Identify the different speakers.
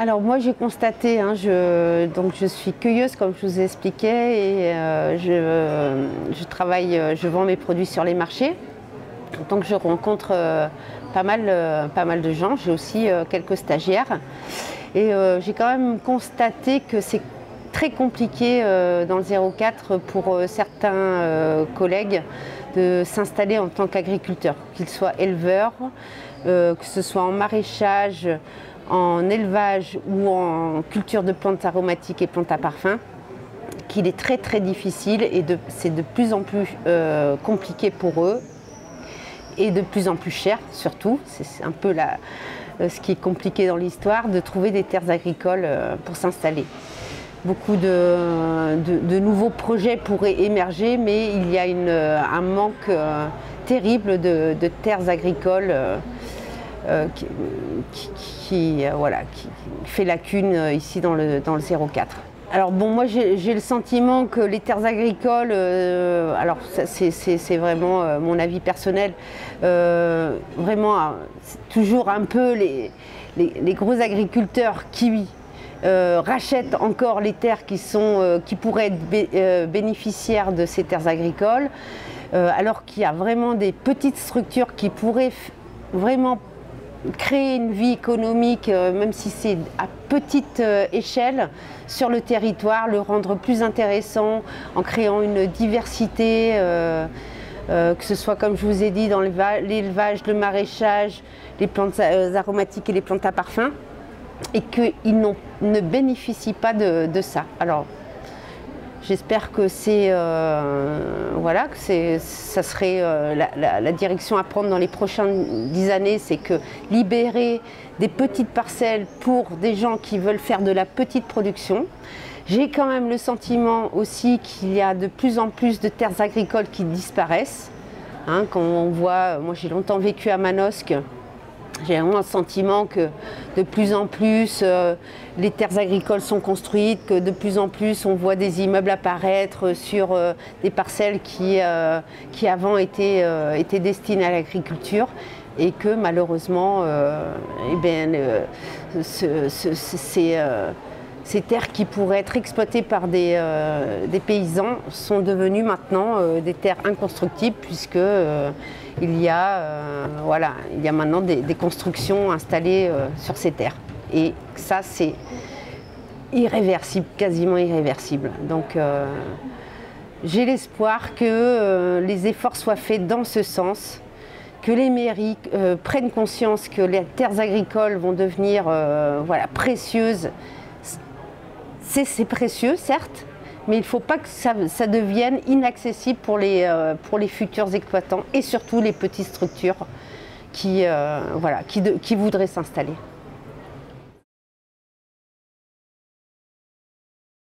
Speaker 1: Alors moi j'ai constaté, donc je suis cueilleuse comme je vous ai expliqué et je vends mes produits sur les marchés. Donc je rencontre pas mal de gens, j'ai aussi quelques stagiaires et j'ai quand même constaté que c'est très compliqué dans le 04 pour certains collègues de s'installer en tant qu'agriculteurs, qu'ils soient éleveurs, que ce soit en maraîchage, en élevage ou en culture de plantes aromatiques et plantes à parfum, qu'il est très difficile et c'est de plus en plus compliqué pour eux et de plus en plus cher surtout. C'est un peu ce qui est compliqué dans l'histoire, de trouver des terres agricoles pour s'installer. Beaucoup de nouveaux projets pourraient émerger, mais il y a un manque terrible de terres agricoles qui fait lacune ici dans le 04. Alors bon, moi j'ai le sentiment que les terres agricoles, alors c'est vraiment mon avis personnel, vraiment c'est toujours un peu les gros agriculteurs qui rachètent encore les terres qui pourraient être bénéficiaires de ces terres agricoles, alors qu'il y a vraiment des petites structures qui pourraient vraiment créer une vie économique, même si c'est à petite échelle, sur le territoire, le rendre plus intéressant en créant une diversité, que ce soit, comme je vous ai dit, dans l'élevage, le maraîchage, les plantes aromatiques et les plantes à parfum, et qu'ils ne bénéficient pas de ça. Alors, j'espère que ça serait la direction à prendre dans les prochaines 10 années, c'est que libérer des petites parcelles pour des gens qui veulent faire de la petite production. J'ai quand même le sentiment aussi qu'il y a de plus en plus de terres agricoles qui disparaissent. Quand on voit, moi j'ai longtemps vécu à Manosque. J'ai vraiment le sentiment que de plus en plus les terres agricoles sont construites, que de plus en plus on voit des immeubles apparaître sur des parcelles qui avant étaient destinées à l'agriculture et que malheureusement ces terres qui pourraient être exploitées par des paysans sont devenues maintenant des terres inconstructibles puisque il y a maintenant des constructions installées sur ces terres. Et ça, c'est irréversible, quasiment irréversible. Donc, j'ai l'espoir que les efforts soient faits dans ce sens, que les mairies prennent conscience que les terres agricoles vont devenir précieuses. C'est précieux, certes, mais il ne faut pas que ça devienne inaccessible pour les futurs exploitants et surtout les petites structures qui voudraient s'installer.